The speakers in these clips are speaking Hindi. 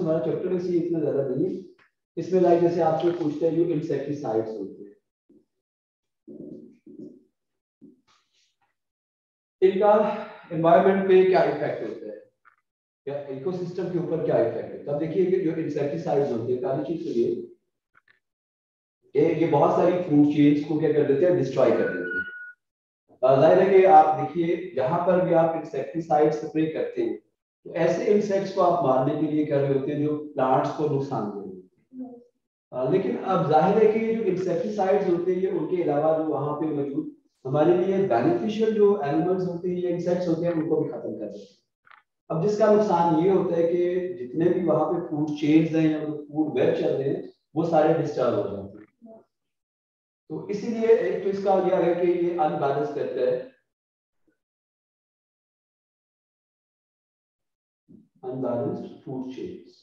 हमारा चैप्टर में से इतना ज्यादा नहीं है। इसमें लाइक जैसे आपसे पूछते हैं जो इंसेक्टिसाइड्स होते हैं, इनका एनवायरनमेंट पे क्या इफेक्ट होता है या इकोसिस्टम के ऊपर क्या इफेक्ट है। तब देखिए कि जो इंसेक्टिसाइड्स होते हैं, पहली चीज तो ये बहुत सारी फूड चेन्स को क्या कर देते हैं, डिस्ट्रॉय कर देते हैं। जाहिर है कि आप देखिए जहां पर भी आप इंसेक्टिसाइड स्प्रे करते हैं तो ऐसे इंसेक्ट्स को आप मारने के लिए कर रहे होते हैं जो प्लांट्स को नुकसान दे रहे हैं। लेकिन अब जाहिर है कि जो इंसेक्टिसाइड्स होते हैं उनके अलावा जो वहां पे मौजूद हमारे लिए बेनिफिशियल जो एनिमल्स होते हैं या इंसेक्ट्स होते हैं उनको भी खत्म कर देते हैं। अब जिसका नुकसान ये होता है कि जितने भी वहां पे फूड चेन्स हैं या फूड वेब चल रहे हैं वो सारे डिस्टर्ब हो जाते हैं। तो इसीलिए एक तो इसका यह है कि ये अनबैलेंस करता है, अनबैलेंस्ड फूड चेन्स,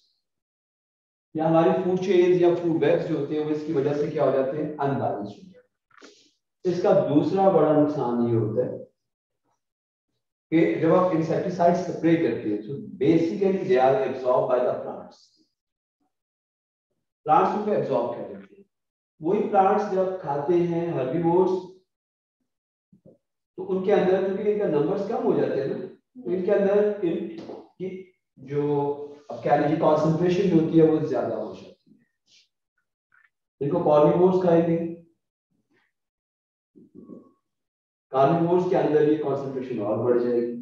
या हमारी फूड चेन्स या फूड वेब्स जो होते हैं वो इसकी वजह से क्या हो जाते हैं, अनबैलेंस्ड हो जाते हैं। इसका दूसरा बड़ा नुकसान ये होता है कि जब आप इंसेक्टिसाइड स्प्रे करते हैं तो basically they are absorb by the plants, plants उनको एब्सॉर्ब कर लेते हैं। वही प्लांट्स जब खाते हैं हर्बीवोर्स तो उनके अंदर क्योंकि इनका नंबर्स कम हो जाते हैं ना, तो इनके अंदर इनकी जो अब कह लीजिए कॉन्सेंट्रेशन जो होती है वो ज्यादा हो जाती है। इनको कार्निवोर्स खाएंगे, कार्निवोर्स के अंदर ये कॉन्सेंट्रेशन और बढ़ जाएगी।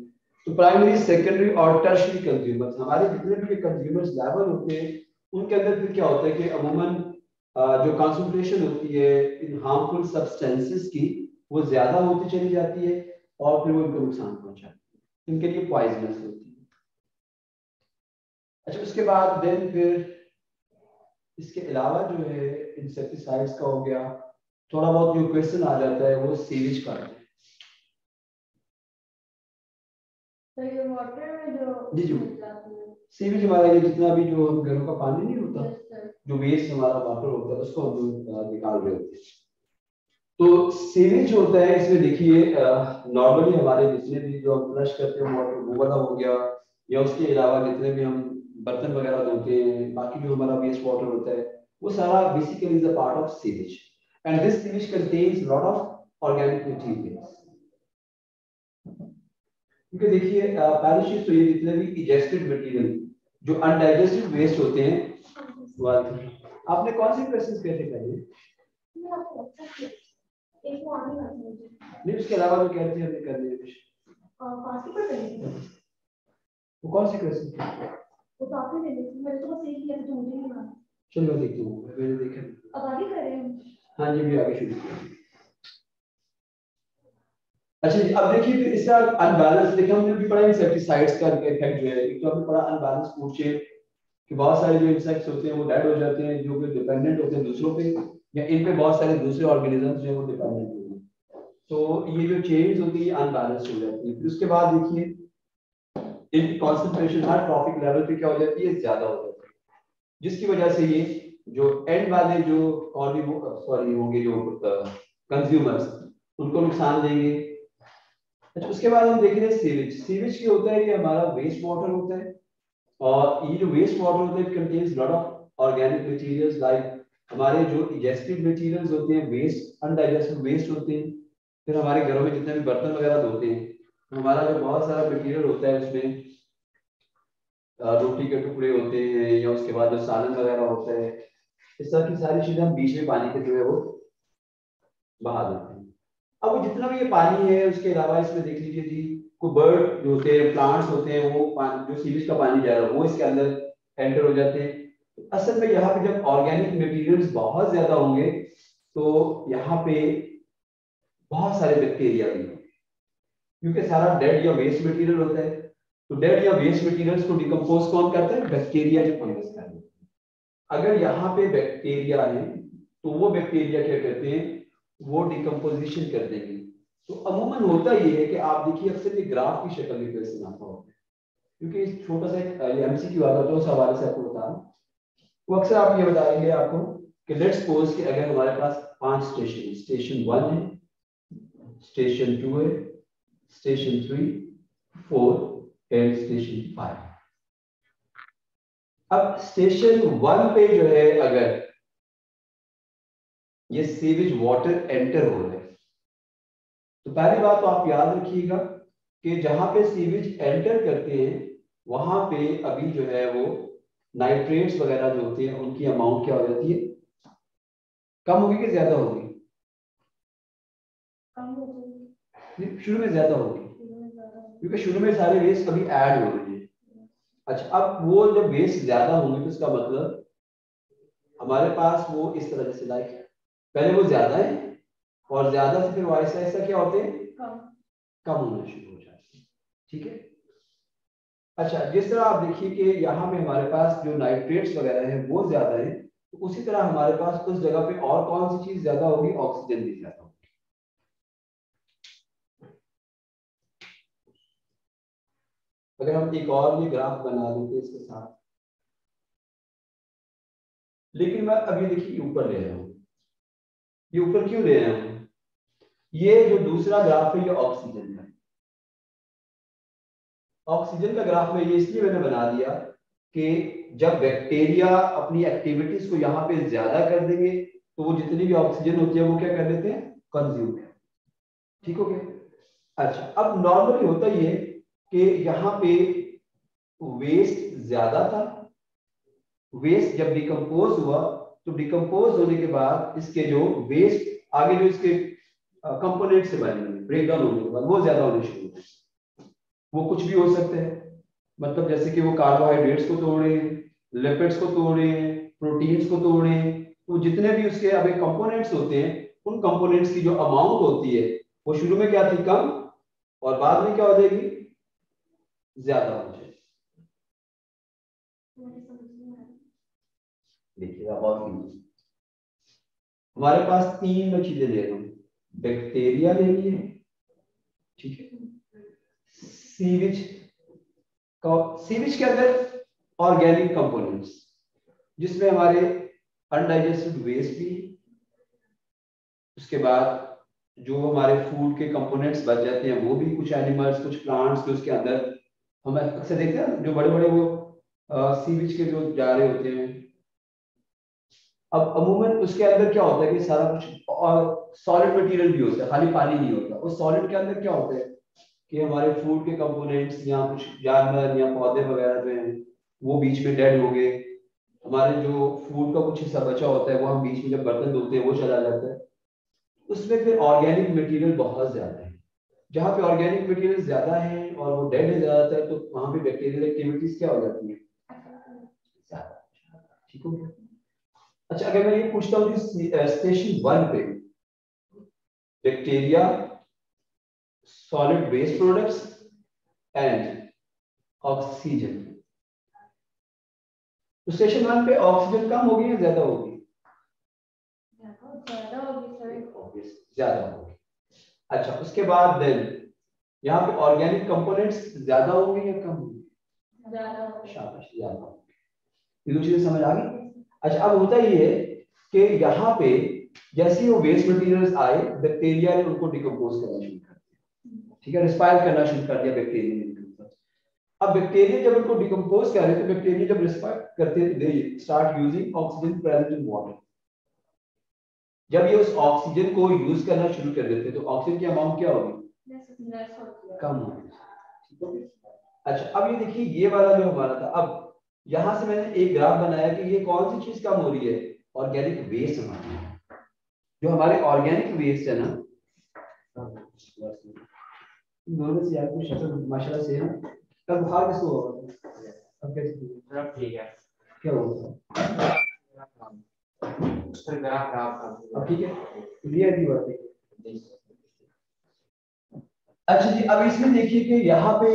तो प्राइमरी, सेकेंडरी और टर्शियरी कंज्यूमर्स, हमारे जितने भी कंज्यूमर्स लेवल होते हैं उनके अंदर फिर क्या होता है कि अमूमन जो कॉन्सेंट्रेशन होती है इन हार्मफुल सब्सटेंसेस की वो ज्यादा होती चली जाती है और फिर वो इनको नुकसान पहुंचाती है, इनके लिए पॉइजनस होती है। अच्छा, उसके बाद देन फिर इसके अलावा जो है इंसेक्टिसाइड्स का हो गया, थोड़ा बहुत जो क्वेश्चन आ जाता है वो सीवेज का है। तो ये वाटर में जो जी जी, सीवेज हमारा ये जितना भी जो हम घरों का पानी नहीं होता, जो वेस्ट हमारा वाटर होता है उसको हम निकाल रहे होते हैं। तो सीवेज जो होता है इसमें देखिए नॉर्मली हमारे जितने भी जो हम फ्लश करते हैं वाटर, वो वाला हो गया, या उसके अलावा जितने भी हम बर्तन वगैरह धोते हैं, बाकी जो हमारा वेस्ट वाटर होता है वो सारा basically is a part of sewage, and this sewage contains lot of organic materials. क्योंकि देखिए पहली चीज तो ये जितने भी इजेस्टेड मटेरियल जो अनडाइजेस्टेड वेस्ट होते हैं, आपने कौन से क्वेश्चंस किए थे पहले? नहीं, उसके अलावा जो कहते हैं हमने कर लिए कुछ वो कौन से क्वेश्चन थे? वो तो आपने दे दी, मैंने तो बस एक किया था जो मुझे नहीं मालूम। चलो मैं देखता हूँ, मैंने देखा। अब आगे कर रहे हैं? हाँ जी, भी आगे शुरू किया। अच्छा जी, अब देखिए फिर इसका अनबैलेंस देखिए, हमने भी पढ़ा इंसेक्टिसाइड्स का इफेक्ट जो है, एक तो हमने पढ़ा अनबैलेंस फूड चेन कि बहुत सारे जो इंसेक्ट्स होते हैं वो डेड हो जाते हैं, जो कि डिपेंडेंट होते हैं दूसरों पे, या इन पे बहुत सारे दूसरे ऑर्गेनिजम्स जो है वो डिपेंडेंट होते हैं। तो ये जो चेन्स होती है अनबैलेंस हो जाती है। फिर उसके बाद देखिए इनकी कॉन्सेंट्रेशन हर ट्रॉफिक लेवल पे क्या हो जाती है, ज्यादा हो जाती है, जिसकी वजह से ये जो एंड वाले जो सॉरी होंगे जो कंज्यूमर्स उनको नुकसान देंगे। अच्छा, उसके बाद हम देख रहे हैं सीवेज। सीवेज क्या होता है कि हमारा वेस्ट वाटर होता है, और ये जो वेस्ट वाटर होता है it contains lot of organic materials, like हमारे जो इजेस्टेड मटेरियल्स होते हैं, वेस्ट अनडाइजेस्टेड वेस्ट होते हैं। फिर हमारे घरों में जितने भी बर्तन वगैरह धोते हैं तो हमारा जो बहुत सारा मटेरियल होता है उसमें रोटी के टुकड़े होते हैं, या उसके बाद जो सालन वगैरह होता है, इस तरह की सारी चीजें हम बीच में पानी के जो है वो बहा देते हैं। अब वो जितना भी ये पानी है उसके अलावा इसमें देख लीजिए जी, कोई बर्ड जो होते हैं, प्लांट्स होते हैं, वो पानी जो सीवेज का पानी जा रहा है वो इसके अंदर एंटर हो जाते हैं। असल में यहाँ पे जब ऑर्गेनिक मटेरियल्स बहुत ज्यादा होंगे तो यहाँ पे बहुत सारे बैक्टीरिया भी होंगे, क्योंकि सारा डेड या वेस्ट मटेरियल होता है। तो डेड या वेस्ट मटेरियल्स को डिकम्पोज कौन करता है? बैक्टीरिया जो फंगस करते हैं। अगर यहाँ पे बैक्टीरिया है तो वो बैक्टीरिया क्या करते हैं, वो डिकम्पोजिशन कर देंगे। तो अमूमन होता ये है कि आप देखिए अक्सर ये ग्राफ की शक्ल में क्वेश्चन आता होता है, क्योंकि इस छोटा सा एक एमसीक्यू आता है तो उस हवाले से आपको बता रहा हूं। वो अक्सर आप ये बताएंगे आपको कि लेट्स सपोज कि अगर हमारे पास 5 स्टेशन, स्टेशन 1 है, स्टेशन 2 है, स्टेशन 3, 4 एंड स्टेशन 5। अब स्टेशन 1 पे जो है अगर ये सीवेज वाटर एंटर हो रहे हैं, तो पहली बात तो आप याद रखिएगा कि जहां पे सीवेज एंटर करते हैं वहां पे अभी जो है वो नाइट्रेट्स वगैरह जो होती हैं उनकी अमाउंट क्या हो जाती है, कम होगी कि ज्यादा होगी? शुरू में ज्यादा होगी क्योंकि शुरू में सारे वेस्ट अभी ऐड हो रहे हैं। अच्छा, अब वो जब वेस्ट ज्यादा होंगे तो इसका मतलब हमारे पास वो इस तरह से लाइक पहले वो ज्यादा है और ज्यादा से फिर वो ऐसा ऐसा क्या होते हैं, कम होना शुरू हो जाते हैं। ठीक है। अच्छा, जिस तरह आप देखिए कि यहाँ पे हमारे पास जो नाइट्रेट्स वगैरह है वो ज्यादा है, तो उसी तरह हमारे पास उस जगह पे और कौन सी चीज ज्यादा होगी, ऑक्सीजन भी ज्यादा होगी। अगर हम एक और ये ग्राफ बना देते इसके साथ, लेकिन मैं अभी देखिए ऊपर ले रहा हूँ। ये ऊपर क्यों ले रहा हूँ? ये जो दूसरा ग्राफ है ये ऑक्सीजन का, ऑक्सीजन का ग्राफ में ये इसलिए मैंने बना दिया कि जब बैक्टीरिया अपनी एक्टिविटीज को यहाँ पे ज्यादा कर देंगे तो वो जितनी भी ऑक्सीजन होती है वो क्या कर लेते हैं, कंज्यूम कर। ठीक हो गया। अच्छा, अब नॉर्मली होता ही है कि यहाँ पे वेस्ट ज्यादा था, वेस्ट जब डिकम्पोज हुआ तो डिकम्पोज होने के बाद इसके जो वेस्ट आगे जो इसके कंपोनेंट से बने ब्रेक डाउन होने के बाद वो ज्यादा होने शुरू हुए। वो कुछ भी हो सकते हैं, मतलब जैसे कि वो कार्बोहाइड्रेट्स को तोड़ रहे हैं, लिपिड्स को तोड़ रहे हैं, प्रोटीन्स को तोड़ रहे हैं, तो जितने भी उसके अभी कंपोनेंट्स होते हैं उन कंपोनेंट्स की जो अमाउंट होती है वो शुरू में क्या थी, कम, और बाद में क्या हो जाएगी, ज्यादा हो जाएगी। देखिएगा और हमारे पास 3 चीजें ले रहा हूं, बैक्टीरिया ले लिए, ठीक है, सीवेज के अंदर ऑर्गेनिक कंपोनेंट्स जिसमें हमारे अनडाइजेस्टेड वेस्ट भी, उसके बाद जो हमारे फूड के कंपोनेंट्स बच जाते हैं वो भी, कुछ एनिमल्स कुछ प्लांट्स जो उसके अंदर हम अक्सर देखते हैं जो बड़े बड़े वो सीवेज के जो जा रहे होते हैं। अब अमूमन उसके अंदर क्या होता है कि सारा कुछ और सॉलिड मटेरियल भी होता है, खाली पानी नहीं होता। उस सॉलिड के अंदर क्या होता है कि हमारे फूड के कंपोनेंट्स या कुछ जानवर या पौधे वगैरह जो हैं वो बीच में डेड हो गए, हमारे जो फूड का कुछ हिस्सा बचा होता है वो हम बीच में जब बर्तन धोते हैं वो चला जाता है। उसमें फिर ऑर्गेनिक मटेरियल बहुत ज्यादा है, जहाँ पे ऑर्गेनिक मटेरियल ज्यादा है और वो डेड है ज्यादातर, तो वहां पे बैक्टीरियल एक्टिविटीज क्या हो जाती है, ज्यादा। ठीक हो गया। अच्छा, अगर मैं ये पूछता हूँ स्टेशन 1 पे bacteria, solid waste products and oxygen, तो स्टेशन 1 पे ऑक्सीजन कम होगी या ज्यादा होगी? ज्यादा होगी। अच्छा, उसके बाद देन यहाँ पे ऑर्गेनिक कंपोनेंट्स ज्यादा होंगे या कम होंगे? शाबाश, ज्यादा होंगे। ये दो चीजें समझ आ गई। अच्छा, अब होता ये है कि यहाँ पे जैसे ही वो वेस्ट मटेरियल्स आए बैक्टीरिया ने उनको डिकम्पोज करना शुरू कर दिया, ठीक है, रिस्पायर करना शुरू कर दिया बैक्टीरिया ने। अब बैक्टीरिया जब उनको डिकम्पोज कर रहे हैं तो बैक्टीरिया जब रिस्पायर करते हैं they start using oxygen present in water. जब ये उस ऑक्सीजन को यूज करना शुरू कर देते हैं तो ऑक्सीजन की अमाउंट क्या होगी, कम होगी। अच्छा, अब ये देखिए ये वाला जो हमारा था, अब यहां से मैंने एक ग्राफ बनाया कि ये कौन सी चीज कम हो रही है, ऑर्गेनिक वेस्ट हमारी, जो हमारे ऑर्गेनिक वेस्ट है ना, दोनों से यार कुछ शक्ल माशाल्लाह से है। कल बुखार किसको होगा, अब कैसे सब ठीक है, क्या होगा अब ठीक है, क्लियर की बात है। अच्छा जी, अब इसमें देखिए कि यहाँ पे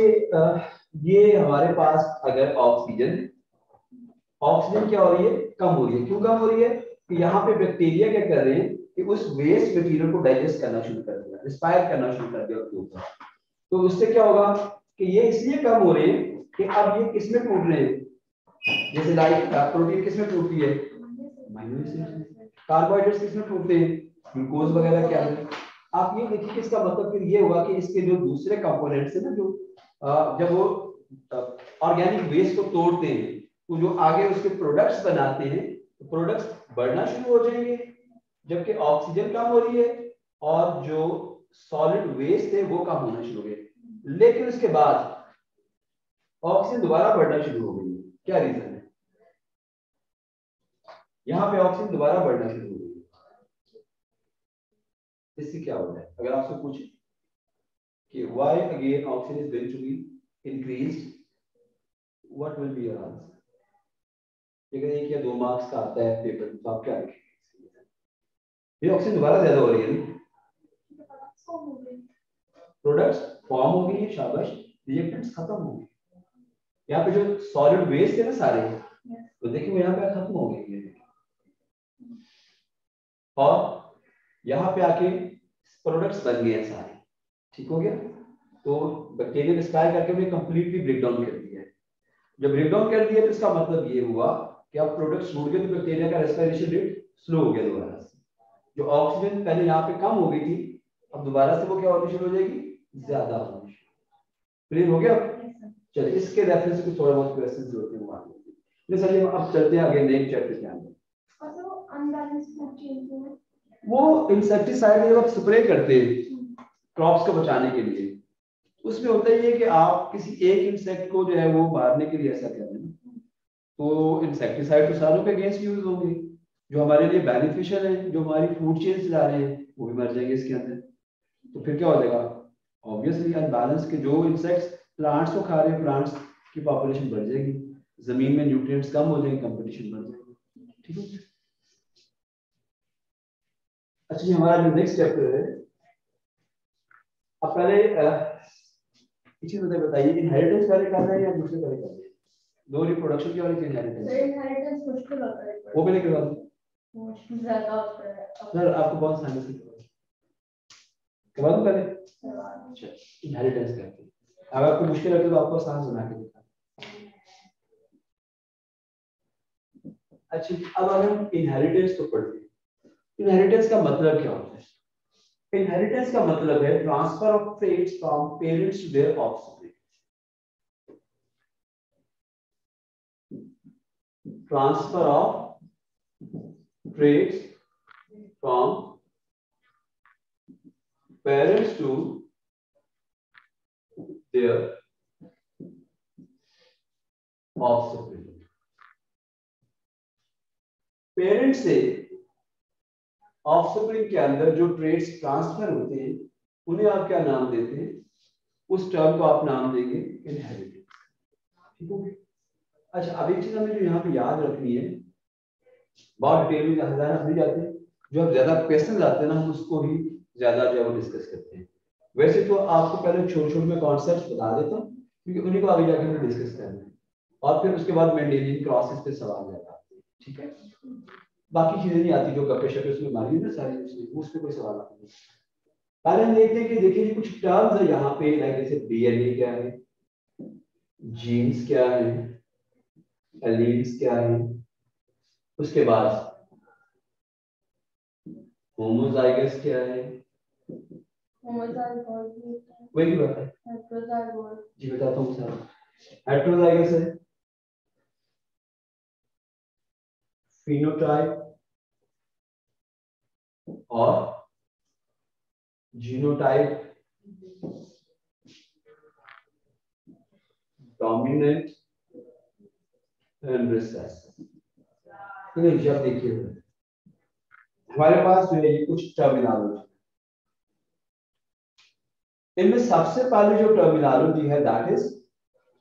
ये हमारे पास अगर ऑक्सीजन क्या हो रही है, कम हो रही है। क्यों कम हो रही है कि यहाँ पे बैक्टीरिया क्या कर रहे हैं कि उस वेस्ट मटेरियल को डाइजेस्ट करना शुरू कर दिया, रिस्पायर करना शुरू कर दिया उसके ऊपर। तो उससे क्या होगा कि ये इसलिए कम हो रहे हैं कि अब ये किसमें टूट रहे हैं, जैसे लाइक प्रोटीन किसमें टूटती है, कार्बोहाइड्रेट्स किसमें टूटते हैं, ग्लूकोज वगैरह क्या है। आप ये देखिए कि इसका मतलब फिर ये हुआ कि इसके जो दूसरे कंपोनेंट्स है ना, जो जब वो ऑर्गेनिक वेस्ट को तोड़ते हैं तो जो आगे उसके प्रोडक्ट्स बनाते हैं तो प्रोडक्ट्स बढ़ना शुरू हो जाएंगे, जबकि ऑक्सीजन कम हो रही है और जो सॉलिड वेस्ट है वो कम होना शुरू हो गया। लेकिन उसके बाद ऑक्सीजन दोबारा बढ़ना शुरू हो गई है। क्या रीजन है? यहाँ पे ऑक्सीजन दोबारा बढ़ना शुरू हो गई है। इससे क्या होता है? अगर आपसे पूछे कि why again oxygen is going to be increased, what will be your answer? अगर एक या 2 मार्क्स का आता है पेपर में तो आप क्या लिखेंगे? ये ऑक्सीजन दोबारा ज्यादा हो रही है ना, प्रोडक्ट्स फॉर्म हो गई है, शाबाश, रिएक्टेंट्स खत्म हो गए। यहाँ पे जो सॉलिड वेस्ट है ना सारे, तो देखिए यहाँ पे खत्म हो गई है और यहाँ पे आके प्रोडक्ट्स बन गए हैं सारे। ठीक हो गया? तो बैक्टीरिया रिस्पायर करके भी कंप्लीटली ब्रेक डाउन कर दिया है। जब ब्रेक डाउन कर दिया तो इसका मतलब ये हुआ कि अब प्रोडक्ट्स छूट गए तो बैक्टीरिया का रेस्पिरेशन रेट स्लो हो गया दोबारा से। जो ऑक्सीजन पहले यहाँ पे कम हो गई थी, अब दोबारा से वो क्या होनी शुरू हो जाएगी? ज्यादा होनी शुरू। क्लियर हो गया? चलिए इसके रेफरेंस से थोड़ा बहुत क्वेश्चंस होते हैं वहां। चलिए अब चलते हैं आगे नेक्स्ट चैप्टर के अंदर। वो इंसेक्टिसाइड जब आप स्प्रे करते हैं क्रॉप्स को बचाने के लिए, उसमें होता ही है कि आप किसी एक इंसेक्ट को जो है वो मारने के लिए ऐसा कर रहे हैं, तो इंसेक्टिसाइड तो सारों के अगेंस्ट यूज होंगे। जो हमारे लिए बेनिफिशियल है, जो हमारी फूड चेन चला रहे हैं, वो भी मर जाएंगे इसके अंदर। तो फिर क्या हो जाएगा? ऑब्वियसली अनबैलेंस के जो इंसेक्ट्स प्लांट्स को खा रहे हैं, प्लांट्स की पॉपुलेशन बढ़ जाएगी, जमीन में न्यूट्रिएंट्स कम हो जाएंगे, कंपटीशन बढ़ जाएगा। ठीक है? अच्छा, ये हमारा जो नेक्स्ट चैप्टर है, अब पहले एक चीज बताइए, इनहेरिटेंस पहले करना है या दूसरे पहले करना है? दो रिप्रोडक्शन की और एक इनहेरिटेंस। इनहेरिटेंस मुश्किल होता है, वो भी नहीं करवा दूं? मुश्किल ज्यादा होता है सर आपको बहुत साइंस की करवा दूं पहले? अच्छा, इनहेरिटेंस करते हैं। अगर आपको मुश्किल लगता है तो आपको आसान सुना के दिखा। अच्छा, अब हम इनहेरिटेंस को पढ़ते हैं। इनहेरिटेंस का मतलब क्या होता है? इनहेरिटेंस का मतलब है transfer of traits from parents to their offspring. Transfer of traits from parents to their offspring. Parents से ऑफस्प्रिंग के अंदर जो ट्रेट्स ट्रांसफर होते हैं उन्हें आप क्या नाम देते हैं? उस टर्म को आप नाम देंगे इनहेरिटेंस। ठीक है? अच्छा, अब एक चीज हमें जो यहाँ पे याद रखनी है, बहुत डिटेल में ज़्यादा नहीं जाते, जो अब ज्यादा क्वेश्चन आते हैं ना हम उसको ही ज्यादा जो है डिस्कस करते हैं। वैसे तो आपको पहले छोटे-छोटे में कॉन्सेप्ट्स बता देता हूँ क्योंकि उन्हीं को आगे जाकर हमें डिस्कस करना है और फिर उसके बाद मेंडेलियन क्रॉसेस पे सवाल ज्यादा आते हैं। ठीक है? बाकी चीजें नहीं आती जो गप्पे शप्पे उसमें मारी ना सारी, उस पे कोई सवाल आता नहीं। पहले हम देखते हैं कि देखिए कुछ टर्म्स है यहाँ पे, लाइक जैसे डीएनए क्या है, जीन्स क्या है, एलील्स क्या है, उसके बाद होमोजाइगस क्या है, वही बात है जी, बताता हूँ सर। हेटेरोजाइगस है, फिनोटाइप और जीनोटाइप, डोमिनेंट एंड रिसेसिव। तो जब देखिए हमारे पास जो है ये कुछ टर्मिनोलॉजी, इनमें सबसे पहले जो टर्मिनोलॉजी है दैट इज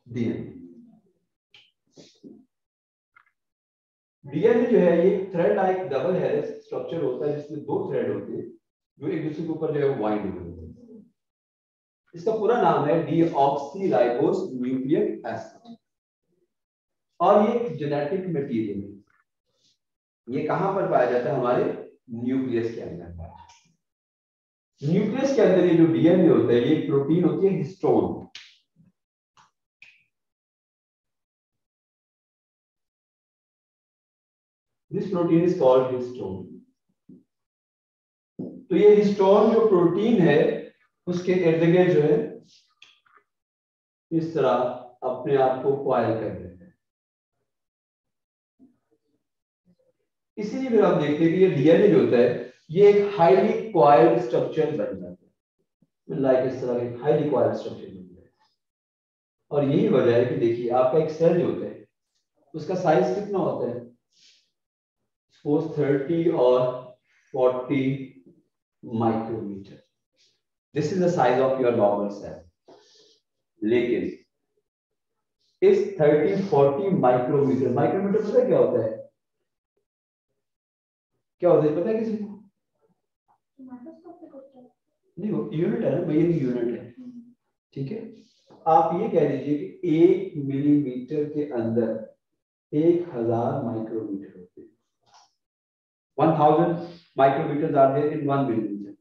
डीएनए। डीएनए जो है ये thread like double helix structure होता है जिसमें 2 थ्रेड होते हैं जो एक दूसरे के ऊपर जो है वाइंड होते हैं। इसका पूरा नाम है डीऑक्सीराइबोस न्यूक्लिक एसिड और ये जेनेटिक मटेरियल है। ये कहां पर पाया जाता है? हमारे न्यूक्लियस के अंदर पाया जाता है। न्यूक्लियस के अंदर ये जो डीएनए होता है ये प्रोटीन होती है histone. This protein is called histone. तो ये हिस्टोन जो प्रोटीन है उसके इर्द गिर्द जो है इस तरह अपने आप को कॉइल कर देता है। इसीलिए फिर आप देखते हैं कि ये डीएनए जो होता है ये एक हाईली क्वाइल्ड स्ट्रक्चर बन जाता है, लाइक इस तरह के हाईली क्वाइल्ड स्ट्रक्चर बन जाता है। और यही वजह है कि देखिए आपका एक सेल जो होता है उसका साइज कितना होता है, सपोज 30 और 40 micrometre, this is the size of your normal cell. लेकिन इस 30-40 माइक्रोमीटर, माइक्रोमीटर पता क्या होता है, क्या होता है पता है किसी को? नहीं, वो यूनिट है ना, मेन यूनिट है, ठीक है। आप ये कह दीजिए कि 1 मिलीमीटर के अंदर 1000 माइक्रोमीटर होते हैं, 1000 micrometre are there in 1 millimetre.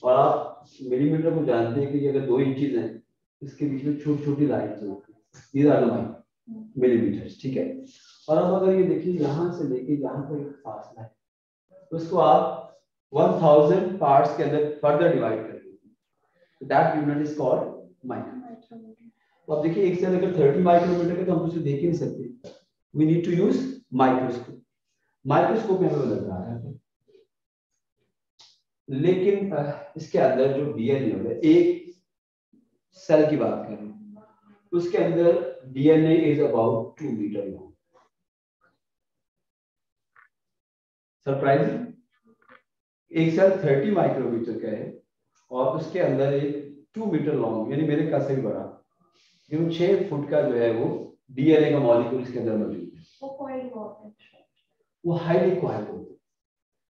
और आप मिलीमीटर को जानते हैं कि अगर 2 इंचेस हैं इसके बीच में छोटी छोटी लाइन्स होती हैं, दीज आर द मिलीमीटर्स, ठीक है। और अब अगर ये देखिए यहां से लेके यहां तक एक फासला है तो उसको आप 1000 पार्ट्स के अंदर फर्दर डिवाइड कर दीजिए, तो that unit is called micrometre. तो अब देखिए एक सेल अगर 30 माइक्रोमीटर का तो हम उसे देख ही नहीं सकते, we need to use microscope. Microscope में हमें नजर आ रहा है, लेकिन इसके अंदर जो डीएनए है, एक सेल की बात करें उसके अंदर DNA is about 2 metre long. Surprising, एक सेल 30 माइक्रोमीटर का है और उसके अंदर एक 2 मीटर लॉन्ग यानी मेरे का से भी बड़ा, जो 6 फुट का जो है वो डीएनए का मॉलिक्यूल इसके अंदर मौजूद है। वो हाईली क्वाइल्ड होती है,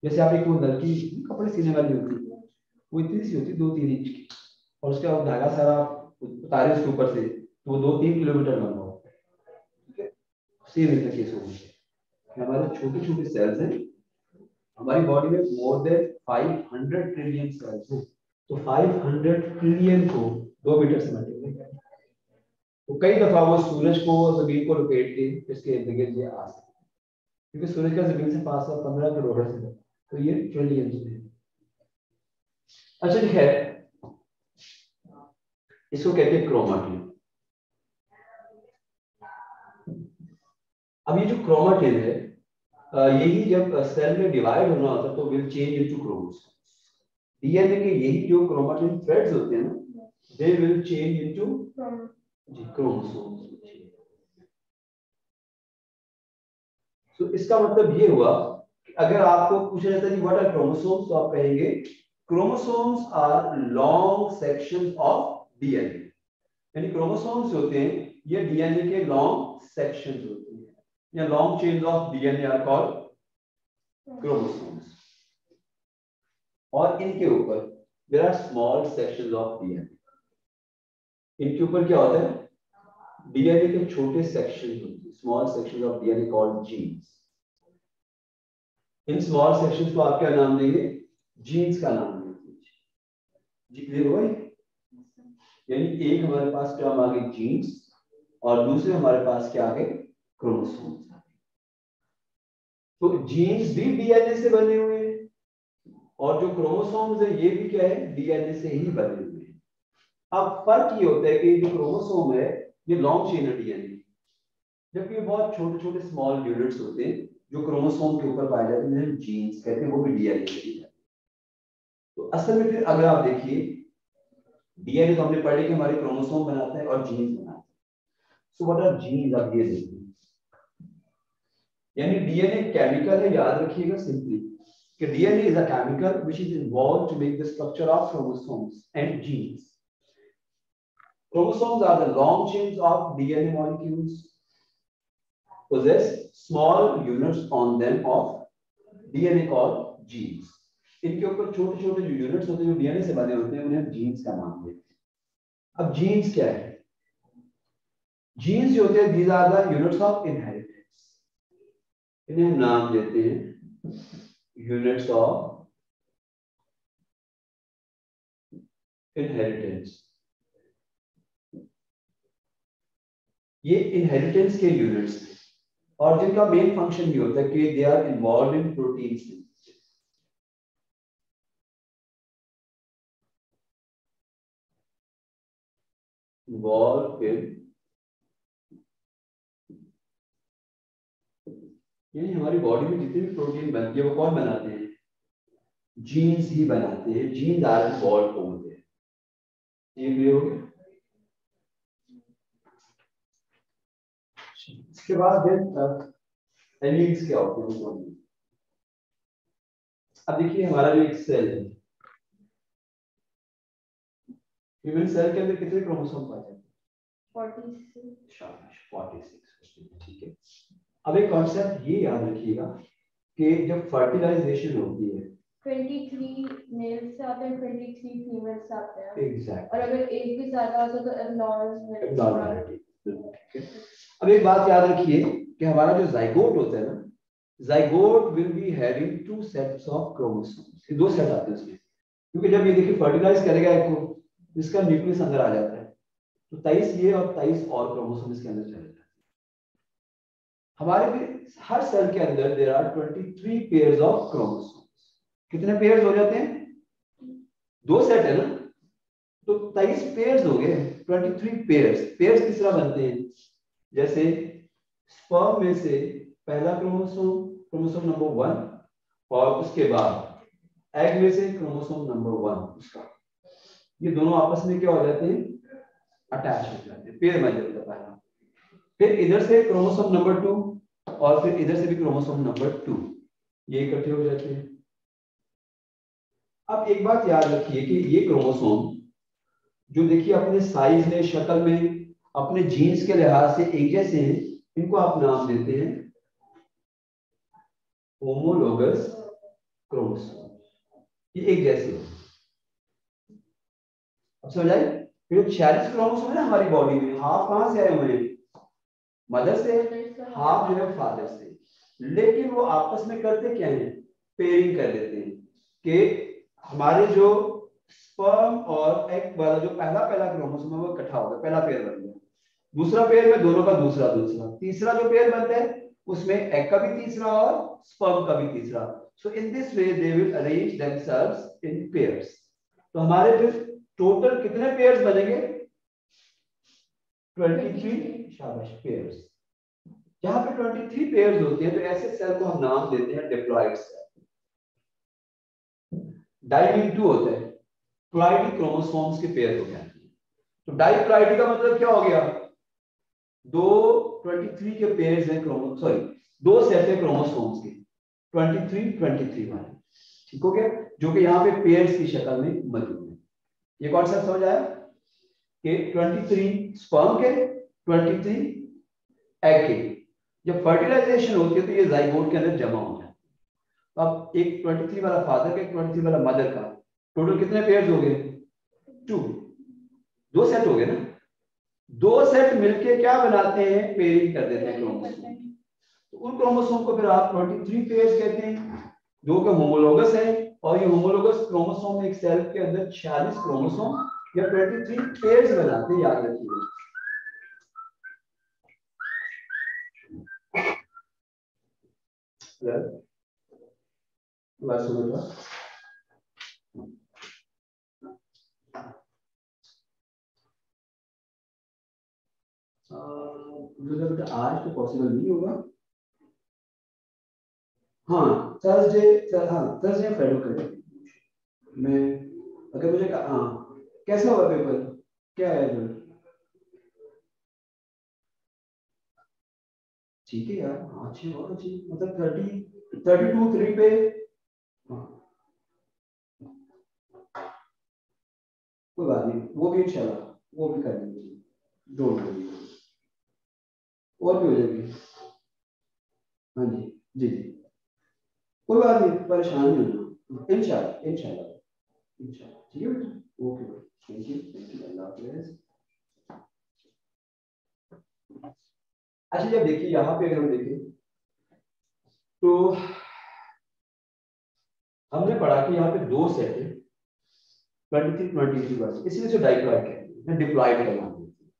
जैसे आप एक वो नलकी कपड़े सीने वाली होती है, वो इतनी सी होती है 2-3 इंच की, और उसका धागा सारा उतारे उसके ऊपर से तो वो 2-3 किलोमीटर लंबा होता है, ठीक है। सेम इतना केस होता है, हमारे छोटे छोटे सेल्स हैं, हमारी बॉडी में मोर देन 500 ट्रिलियन सेल्स हैं, तो 500 ट्रिलियन को 2 मीटर से मल्टीप्लाई करें तो कई दफा वो सूरज को जमीन को लपेट के इसके इर्द गिर्द ये आ सकते हैं, क्योंकि सूरज का जमीन से पास 15 करोड़ से, तो ये ट्रिलियन में। अच्छा खैर, इसको कहते हैं क्रोमाटिन। अब ये जो क्रोमाटिन है यही जब सेल में डिवाइड होना होता है तो will change into chromosomes. DNA के यही जो क्रोमाटिन थ्रेड्स होते हैं ना, they will change into chromosomes. तो इसका मतलब ये हुआ कि अगर आपको पूछा जाता है कि व्हाट आर क्रोमोसोम्स, तो आप कहेंगे chromosomes are long sections of DNA. यानी क्रोमोसोम्स होते हैं ये डीएनए के लॉन्ग सेक्शंस होते हैं, या long chains of DNA are called chromosomes. और इनके ऊपर there are small sections of DNA. इनके ऊपर क्या होता है, डीएनए के छोटे सेक्शंस होते हैं, small sections of DNA called jeans. In small sections को आप क्या नाम देंगे, जीन्स का नाम देंगे। जी क्लियर हुआ? यानी एक हमारे पास टर्म आ गई जीन्स और दूसरे हमारे पास क्या आ गए, क्रोमोसोम्स। तो जीन्स भी डीएनए से बने हुए हैं और जो क्रोमोसोम्स है ये भी क्या है, डीएनए से ही बने हुए हैं। अब फर्क ये होता है कि जो क्रोमोसोम है ये लॉन्ग चेन है डीएनए, जबकि ये बहुत छोटे छोटे स्मॉल यूनिट्स होते हैं जो क्रोमोसोम के ऊपर पाए जाते हैं, जीन्स कहते हैं, वो भी डीएनए से ही। तो असल में फिर अगर आप देखिए डीएनए तो हमने पढ़े कि हमारे क्रोमोसोम बनाते हैं और जीन्स बनाते हैं। सो व्हाट आर जीन्स, आप ये देखिए, यानी डीएनए केमिकल है, याद रखिएगा सिंपली कि DNA is a chemical which is involved to make the structure of chromosomes and genes. Chromosomes are the long chains of DNA molecules, possess small units on them of DNA called genes. इनके ऊपर छोटे छोटे जो यूनिट्स होते हैं जो डीएनए से बने होते हैं उन्हें जीन्स का नाम देते हैं। अब जीन्स क्या है, जीन्स जो होते हैं these are the units of inheritance, इन्हें हम नाम देते हैं यूनिट्स ऑफ इनहेरिटेंस। ये इनहेरिटेंस के यूनिट्स हैं और जिनका मेन फंक्शन ये होता है कि they are involve in protein synthesis. Involve in यानी हमारी बॉडी में जितने भी प्रोटीन बनती है वो कौन बनाते हैं? जीन्स ही बनाते हैं। जीन्स आर इवॉल्व होते हैं। ये क्लियर हो गया? इसके बाद एलील्स क्या होते हैं वो? अब देखिए हमारा जो एक सेल है, ह्यूमन सेल के अंदर कितने क्रोमोसोम पाए जाते हैं? 46। शाबाश, 46। ठीक है। अब एक कॉन्सेप्ट ये याद रखिएगा कि जब फर्टिलाइजेशन होती है 23 मेल से आते हैं, 23 फीमेल से आते हैं। एग्जैक्ट। और अगर एक भी ज्यादा हो तो एब्नॉर्मल। ठीक है। अब एक बात याद रखिए कि हमारा जो जाइगोट होता है ना, zygote will be having 2 sets of chromosomes. ये 2 सेट आते हैं उसमें, क्योंकि जब ये देखिए फर्टिलाइज करेगा एक को, इसका न्यूक्लियस अंदर आ जाता है, तो 23 ये और 23 और क्रोमोसोम इसके अंदर चले जाते हैं। हमारे भी हर सेल के अंदर there are 23 pairs of chromosomes. कितने पेयर्स हो जाते हैं? 2 सेट है ना, तो 23 पेयर्स हो गए, 23 पेयर्स। पेयर्स किस तरह बनते हैं? जैसे स्पर्म में से पहला क्रोमोसोम, क्रोमोसोम नंबर 1, और उसके बाद एग में से क्रोमोसोम नंबर 1, उसका ये दोनों आपस में क्या हो जाते हैं? अटैच हो जाते हैं, पेयर बन जाता है पहला। फिर इधर से क्रोमोसोम नंबर 2 और फिर इधर से भी क्रोमोसोम नंबर 2, ये इकट्ठे हो जाते हैं। अब एक बात याद रखिए कि ये क्रोमोसोम जो देखिए अपने साइज में, शक्ल में, अपने जीन्स के लिहाज से एक जैसे हैं, इनको आप नाम देते हैं होमोलोगस क्रोमोसोम। ये एक जैसे हैं। अब समझ आए? फिर 46 क्रोमोसोम है ना हमारी बॉडी में, हाफ कहां से आए हुए हैं? मदर से, हाफ जो है फादर से। लेकिन वो आपस में करते क्या है? पेयरिंग कर देते हैं कि हमारे जो स्पर्म और एग वाला जो पहला क्रोमोसोम है वो इकट्ठा हो गया, पहला पेयर बन गया। दूसरा पेयर में दोनों का दूसरा, तीसरा जो पेयर बनता है उसमें एग का भी तीसरा और स्पर्म का भी तीसरा। So in this way they will arrange themselves in pairs. तो हमारे फिर टोटल कितने पेयर्स बनेंगे? 23 शाबाश पेयर्स। जहां पे 23 पेयर्स होते हैं तो ऐसे सेल को हम नाम देते हैं डिप्लॉइड सेल। डाइमिंग 2 होता है, प्लॉइडी क्रोमोसोम्स के पेयर हो जाते हैं। तो डाइप्लॉइडी का मतलब क्या हो गया? 23 के पेयर्स हैं सॉरी 2 सेट है क्रोमोसोम्स के, 23 वाले। ठीक हो गया? जो कि यहाँ पे पेयर्स की शक्ल में मौजूद है। ये कॉन्सेप्ट समझ आया कि 23 स्पर्म के, 23 एग के। जब फर्टिलाइजेशन होती है तो ये जाइगोट के अंदर जमा हो जाता है। अब एक 23 वाला फादर का, एक 23 वाला मदर का, टोटल कितने पेयर्स हो गए? 2 सेट हो गए ना। 2 सेट मिलके क्या बनाते हैं? पेयरिंग कर देते हैं क्रोमोसोम। तो उन क्रोमोसोम को फिर आप 23 पेयर्स कहते हैं, जो कि होमोलोगस है। और ये होमोलोगस क्रोमोसोम एक सेल के अंदर 46 क्रोमोसोम या 23 पेयर्स बनाते हैं, याद रखिए। बेटा आज तो पॉसिबल नहीं होगा। हाँ थर्सडे फ्राइडे करें। मैं अगर मुझे हाँ कैसा हुआ पेपर, क्या है रिजल्ट? ठीक है यार, हाँ अच्छी बहुत अच्छी, मतलब 32 3 पे। हाँ कोई बात नहीं, वो भी इंशाल्लाह वो भी कर लेंगे, डोंट वरी, और भी हो जाएगी। हाँ जी जी जी, कोई बात नहीं, परेशान नहीं होना, इंशाल्लाह इंशाल्लाह इंशाल्लाह। ठीक है बेटा, ओके, थैंक यू, अल्लाह हाफिज़। अच्छा जब देखिए यहाँ पे अगर हम देखें तो हमने पढ़ा कि यहाँ पे 2 सेट है, 23 बस, इसी वजह से डाइप्लॉइड कहते हैं, डिप्लॉइड का नाम देते हैं।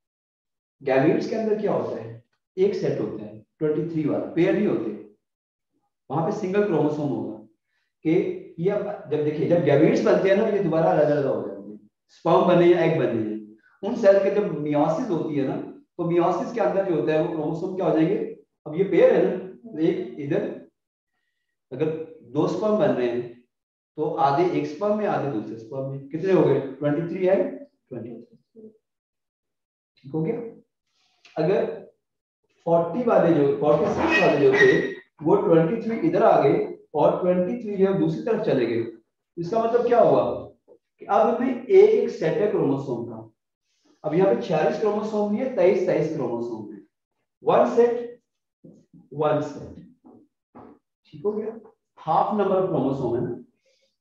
गैमीट्स के अंदर क्या होता है? एक सेट होता है 23 वाला, पेयर नहीं होते, वहां पे सिंगल क्रोमोसोम होगा कि ये। जब देखिए जब गैमीट्स बनते हैं ना तो ये दोबारा अलग अलग हो जाते हैं, स्पर्म बने या एग बने हैं। उन सेल के जब मियोसिस होती है ना, तो मियोसिस के अंदर जो होता है वो क्रोमोसोम क्या हो जाएंगे? अब ये पेयर है ना, एक इधर अगर 2 स्पर्म बन रहे हैं तो आधे एक स्पर्म में आधे दूसरे स्पर्म में, कितने हो गए 23 एंड 23। ठीक हो गया। अगर 46 वाले जो थे वो 23 इधर आ गए और 23 जो दूसरी तरफ चले गए, इसका मतलब क्या हुआ कि अब हमें एक सेट है क्रोमोसोम का। अब यहाँ पे 46 क्रोमोसोम नहीं है, 23 क्रोमोसोम है, वन सेट। ठीक हो गया। हाफ नंबर ऑफ क्रोमोसोम है ना,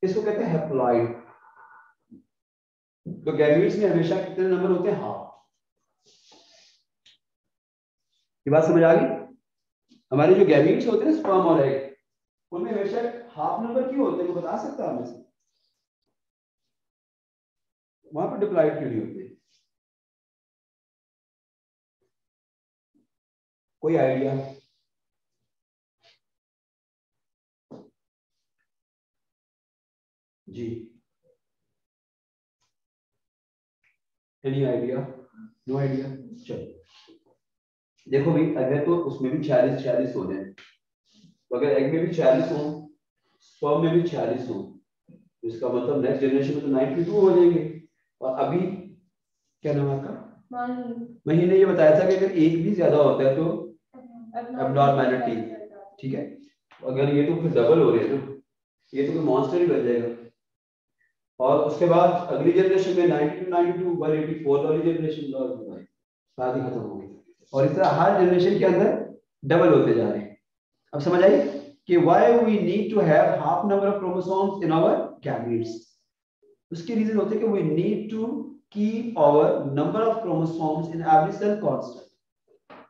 इसको कहते हैं हैप्लॉइड। तो गैमीट्स में हमेशा कितने नंबर होते हैं? हाफ। ये बात समझ आ गई? हमारे जो गैमीट्स होते हैं स्पर्म और एग, उनमें हमेशा हाफ नंबर क्यों होते हैं? वो बता सकता है हमें से? वहां पर डिप्लॉइड क्यों नहीं होते? कोई आइडिया? जी, एनी आइडिया? No idea. चलो देखो भाई, अगर तो उसमें भी 46 हो जाए, तो अगर एग में भी 46 हो, स्पर्म में भी 46 हो, तो इसका मतलब नेक्स्ट जनरेशन में तो 92 हो जाएंगे। और अभी क्या नाम आपका? महीने ये बताया था कि अगर एक भी ज्यादा होता है तो एब्नॉर्मैलिटी। ठीक है, अगर ये तो फिर डबल हो रहे हैं ना, ये तो कोई मॉन्स्टर ही बन जाएगा। और उसके बाद अगली जनरेशन में 92 92 184 वाली जनरेशन शादी खत्म हो गई। और इस तरह हर जनरेशन के अंदर डबल होते जा रहे हैं। अब समझ आई कि why we need to have half number of chromosomes in our gametes. उसकी रीजन होते है कि we need to keep our number of chromosomes in every cell constant,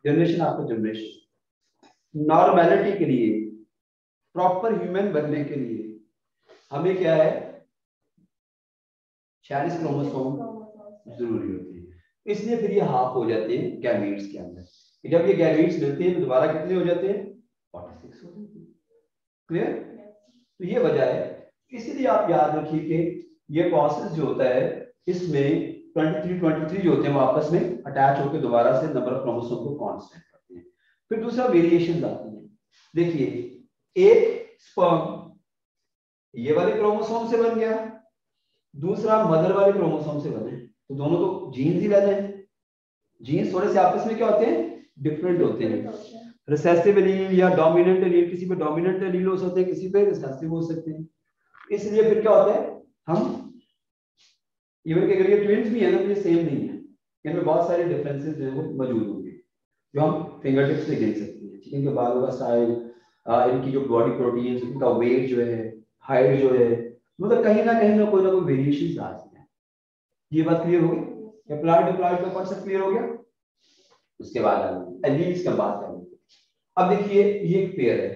generation after generation. Normality के लिए, प्रॉपर ह्यूमन बनने के लिए हमें क्या है? 46 क्रोमोसोम जरूरी होती है। इसलिए फिर ये हाफ हो जाते हैं गैमीट्स के अंदर। जब ये गैमीट्स मिलते हैं तो दोबारा कितने हो जाते हैं? 46 हो जाते हैं। क्लियर? तो ये वजह है। इसलिए आप याद रखिए कि ये प्रोसेस जो होता है, इसमें 23 जो होते हैं वो आपस में अटैच होकर दोबारा से नंबर ऑफ क्रोमोसोम को कांस्टेंट करते हैं। फिर दूसरा वेरिएशन आती है। देखिए, एक स्पर्म ये वाले क्रोमोसोम से बन गया, दूसरा मदर वाले क्रोमोसोम से बने, तो दोनों तो जीन्स ही बने हैं। जीन्स थोड़े से आपस में क्या होते हैं? डिफरेंट होते हैं। रिसेसिव एलील या डोमिनेंट एलील, किसी पे डोमिनेंट एलील हो सकते हैं, किसी पे रिसेसिव हो सकते हैं। इसलिए फिर क्या होता है, हम इवन के अगर ये ट्विंस भी है ना तो ये सेम नहीं है, इनमें बहुत सारे डिफरेंसेस जो है वो मौजूद होंगे जो हम फिंगर टिप्स से गिन सकते हैं। ठीक है, इनके बालों का स्टाइल, इनकी जो बॉडी प्रोटीन, इनका वेट जो है, हाइट जो है, मतलब कहीं ना कोई वेरिएशन आ जाते हैं। ये बात क्लियर हो गई? अप्लाइड डिप्लॉइड का कॉन्सेप्ट क्लियर हो गया? उसके बाद एलील्स का बात करेंगे। अब देखिए, ये एक पेयर है,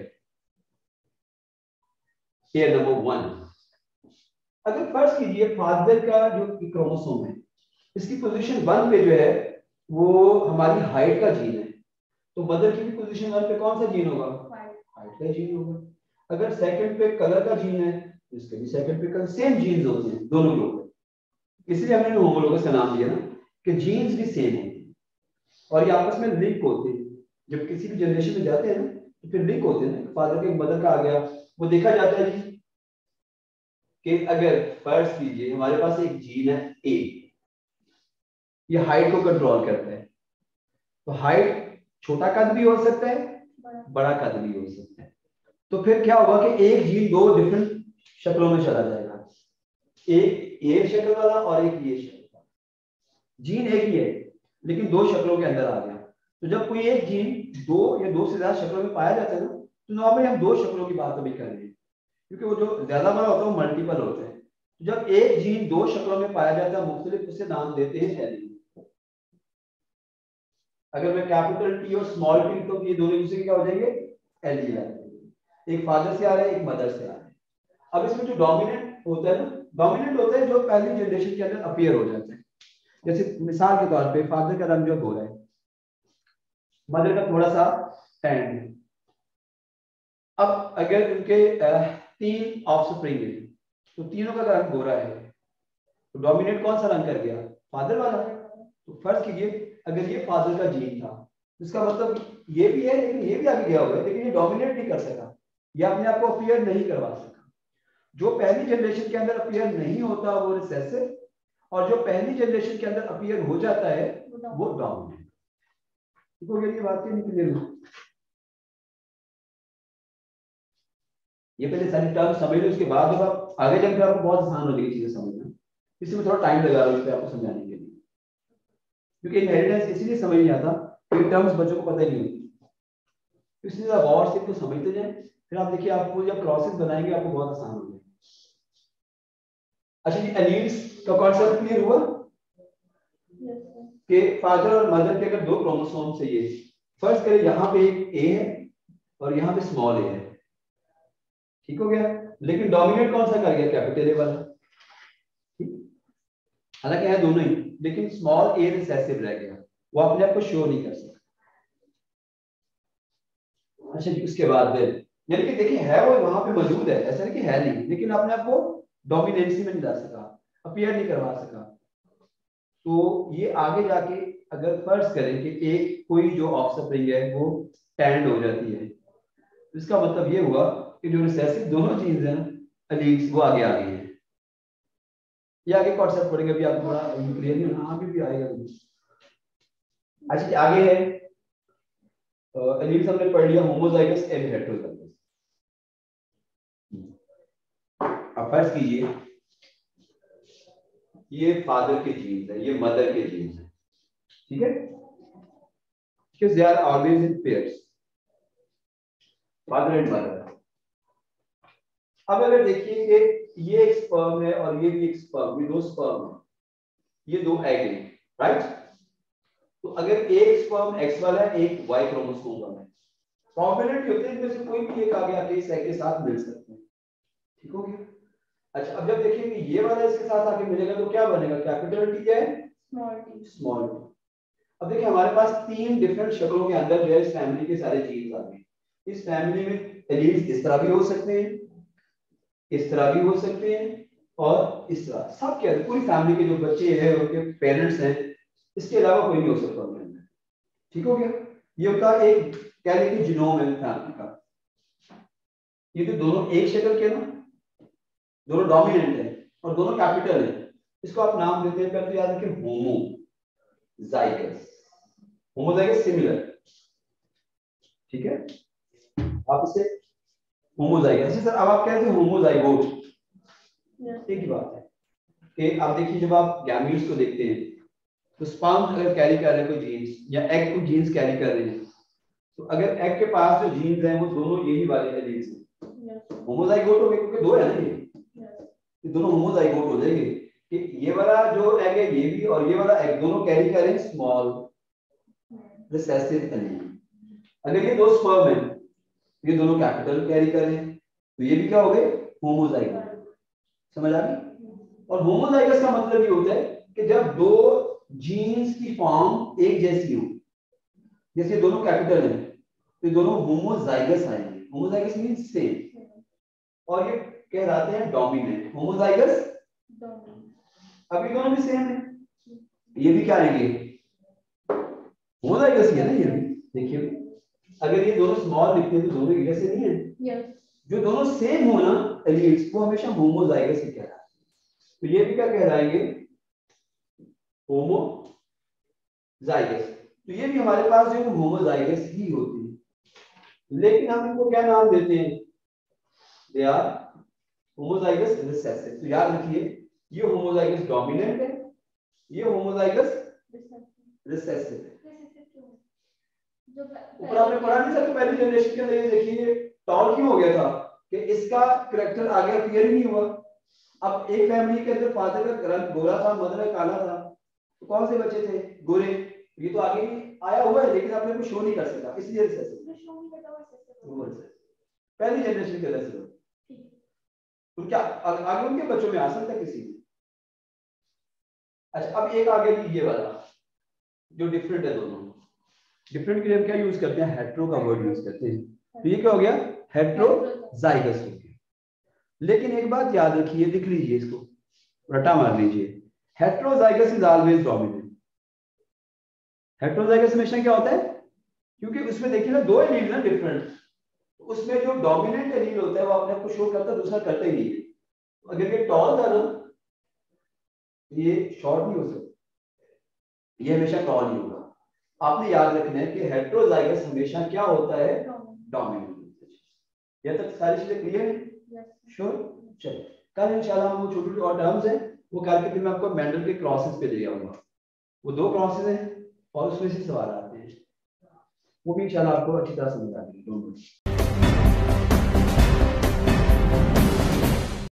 पेयर नंबर 1। अगर फर्स्ट कीजिए फादर का जो क्रोमोसोम है, इसकी पोजीशन 1 पे जो है वो हमारी हाइट का जीन है, तो मदर की भी पोजीशन 1 पे कौन सा जीन होगा? हाइट का जीन होगा। अगर सेकंड पे कलर का जीन है, इसके भी सेकंड पे कलर, सेम जीन्स होते हैं दोनों के ऊपर। इसलिए हमने होमोलोगस का नाम दिया ना, कि जीन्स भी सेम होते हैं और ये आपस में लिंक होते हैं। जब किसी भी जनरेशन में जाते हैं ना तो फिर लिंक होते हैं ना, फादर के मदर का आ गया, वो देखा जाता है जी कि अगर फर्स्ट कीजिए हमारे पास एक जीन है ए, ये हाइट को कंट्रोल करता है, तो हाइट छोटा कद भी हो सकता है, बड़ा कद भी हो सकता है। तो फिर क्या होगा कि एक जीन दो डिफरेंट शक्लों में चला जाएगा, एक ये शक्ल वाला और एक ये शक्ल वाला। जीन एक ही है लेकिन दो शक्लों के अंदर आ गया। तो जब कोई एक जीन दो या दो से ज्यादा शक्लों में पाया जाता है ना, तो नॉर्मली हम दो शक्लों की बात अभी कर रहे हैं, क्योंकि वो जो ज्यादा बड़ा होता है वो मल्टीपल होता है। तो जब एक जीन दो शक्लों में पाया जाता है मुख्तलिफ, उसे नाम देते हैं एलील। अगर मैं कैपिटल टी और स्मॉल टी, तो ये दोनों दूसरे क्या हो जाएंगे? एलील आ जाएंगे। एक फादर से आ रहा है, एक मदर से आ रहा है। अब इसमें जो डोमिनेंट होता है ना, डोमिनेंट होता है जो पहली जनरेशन के अंदर अपीयर हो जाता है। जैसे मिसाल के तौर पे फादर का रंग जो गोरा है, मदर का थोड़ा सा टैन है। अब अगर उनके 3 ऑफस्प्रिंग है तो तीनों का रंग गोरा है, तो डोमिनेट कौन सा रंग कर गया? फादर वाला। तो फर्ज कीजिए अगर ये फादर का जीन था, इसका मतलब ये भी है लेकिन ये भी आगे गया हुआ है, लेकिन ये डोमिनेट नहीं कर सका, ये अपने आप को अपीयर नहीं करवा सका। जो पहली जनरेशन के अंदर अपीयर नहीं होता वो रिसेसिव, और जो पहली जनरेशन के अंदर अपीयर हो जाता है वो डोमिनेंट। ठीक हो गया ये बात नहीं क्लियर हो? ये पहले सारी टर्म समझ लो, उसके बाद जब आप आगे चलकर आपको बहुत आसान हो जाएगी चीजें समझना। इसमें थोड़ा टाइम लगा रहा हूँ इस पे आपको समझाने के लिए, क्योंकि इनहेरिटेंस इसलिए समझ नहीं आता क्योंकि टर्म्स बच्चों को पता ही नहीं होती, इसलिए आप गौर से इसको समझते जाएं, फिर आप देखिए आपको जब प्रोसेस बनाएंगे आपको बहुत आसान हो जाएगा। अच्छा, ये एलील्स का कॉन्सेप्ट क्लियर हुआ कि फादर और मदर के अगर दो क्रोमोसोम चाहिए, फर्स्ट करें यहाँ पे एक ए है और यहाँ पे स्मॉल ए है, ठीक हो गया, लेकिन डोमिनेट कौन सा कर गया? कैपिटल ए वाला। हालांकि है दोनों ही, लेकिन स्मॉल ए रिसेसिव रह गया, वो अपने आप को शो नहीं कर सकता। अच्छा जी, उसके बाद यानी कि देखिए है वो वहां पे मौजूद है, ऐसा नहीं कि है नहीं, लेकिन अपने आप को डोमिनेंसी में नहीं ला सका, अपीयर नहीं करवा सका। तो ये आगे जाके अगर फर्ज करें कि एक कोई जो ऑफस्प्रिंग है वो टैंड हो जाती है, तो इसका मतलब ये हुआ कि जो रिसेसिव दोनों चीज हैं एलील्स वो आगे आ गई हैं। ये आगे कॉन्सेप्ट पढ़ेंगे, अभी आपको थोड़ा क्लियर नहीं होना, आगे भी आएगा। अच्छा आगे है एलील्स हमने पढ़ लिया, होमोजाइगस एंड हेटेरोजाइगस। अब फर्ज कीजिए ये फादर के जीन्स है, ये मदर के जीन्स है, ठीक है, because they are always in pairs, father and mother। अब अगर देखिए कि ये एक स्पर्म है और ये भी एक स्पर्म, ये दो स्पर्म है, ये दो एग है, राइट? तो अगर एक स्पर्म एक्स वाला है, एक वाई क्रोमोसोम वाला है, प्रोबेबिलिटी होती है इनमें से कोई भी एक आगे आके इस एग के साथ मिल सकते हैं, ठीक हो गया। अच्छा, अब जब देखेंगे ये वाला इसके साथ आके मिलेगा तो क्या बनेगा? कैपिटल टी है, स्मॉल टी। अब देखिए हमारे पास तीन डिफरेंट शक्लों के अंदर जो है इस फैमिली के सारे जीन्स आ गए। इस फैमिली में एलील्स इस तरह भी हो सकते हैं, इस तरह भी हो सकते हैं, और इस तरह, सब क्या है पूरी फैमिली के जो बच्चे हैं उनके पेरेंट्स हैं, इसके अलावा कोई नहीं हो सकता उनके अंदर, ठीक हो गया। ये उनका एक कह लें कि जीनोम है फैमिली का। ये तो दोनों एक शक्ल के ना, दोनों डोमिनेंट है और दोनों कैपिटल है, इसको आप नाम देते हैं, पहले याद रखिए होमोजाइगस। होमोजाइगस सिमिलर, ठीक है, आप इसे होमोजाइगस। सर अब आप कहते हैं होमोजाइगोट, एक ही बात है कि आप देखिए जब आप गैमीट्स को देखते हैं तो स्पर्म अगर कैरी कर रहे हैं कोई जीन्स या एग को जीन्स कैरी कर रहे हैं, तो अगर एग के पास जो जीन्स हैं वो दोनों यही वाले एलील्स हैं, होमोजाइगोट हो गए, क्योंकि दो है ना ये दोनों होमोजाइगोट हो जाएंगे कि ये वाला जो एग है ये भी और ये वाला एग दोनों कैरी कर रहे हैं स्मॉल रिसेसिव एलील। अगर ये दो स्पर्म है, ये दोनों कैपिटल कैरी कर रहे हैं, तो ये भी क्या हो गए? होमोजाइगस। समझ आ गई? और होमोजाइगस का मतलब ये होता है कि जब दो जीन्स की फॉर्म एक जैसी हो, जैसे दोनों कैपिटल हैं तो दोनों होमोजाइगस आएंगे। होमोजाइगस मींस सेम, और ये कहलाते हैं डोमिनेंट। होमोजाइगस अभी दोनों भी सेम है, ये भी क्या आएंगे? होमोजाइगस ही है ना ये भी। देखिए अगर ये दोनों स्मॉल लिखते हैं तो दोनों एक जैसे नहीं है, जो दोनों सेम हो ना एलील्स वो हमेशा होमोजाइगस ही कहलाते हैं। तो ये भी क्या कहलाएंगे? होमोजाइगस। तो ये भी हमारे पास जो होमोजाइगस ही होती है, लेकिन हम इनको क्या नाम देते हैं? They are homozygous recessive. तो याद रखिए ये होमोजाइगस डोमिनेंट है, ये होमोजाइगस रिसेसिव है। ऊपर आपने पढ़ा नहीं सकते पहली जनरेशन के अंदर, ये देखिए टॉल क्यों हो गया था कि इसका करैक्टर आगे क्लियर ही नहीं हुआ। अब एक फैमिली के अंदर फादर का रंग गोरा था, मदर का काला था, तो कौन से बच्चे थे? गोरे। ये तो आगे भी आया हुआ है लेकिन आपने कुछ शो नहीं कर सका, इसलिए रिसेसिव। पहली जनरेशन के अंदर से तो क्या आगे उनके बच्चों में आ सकता है किसी में? अच्छा अब एक आगे ये वाला जो डिफरेंट है, दोनों डिफरेंट के लिए हम क्या यूज करते हैं? हेट्रो का वर्ड यूज करते हैं। तो ये क्या हो गया? हेट्रोजाइगस हो गया। लेकिन एक बात याद रखिए, लिख लीजिए इसको, रटा मार लीजिए, heterozygous is always dominant. Heterozygous हमेशा क्या होता है? क्योंकि उसमें देखिए ना दो एलील ना डिफरेंट, उसमें जो डोमिनेंट एलील होता है वो अपने आप को शो करता है, दूसरा करता ही नहीं है। अगर ये टॉल था ना, ये शॉर्ट नहीं हो सकता, ये हमेशा टॉल नहीं होगा। आपने याद रखना है कि हेटेरोजाइगस हमेशा क्या होता है, डोमिनेंट। ये तक सारी चीजें क्लियर है? श्योर। चलिए कल इंशाल्लाह हम वो छोटी छोटी और टर्म्स हैं वो करके फिर मैं आपको मेंडल के क्रॉसेस पे ले जाऊंगा। वो दो क्रॉसेस हैं और उसमें से सवाल आते हैं, वो भी इंशाल्लाह आपको अच्छी तरह समझ आ जाएगी।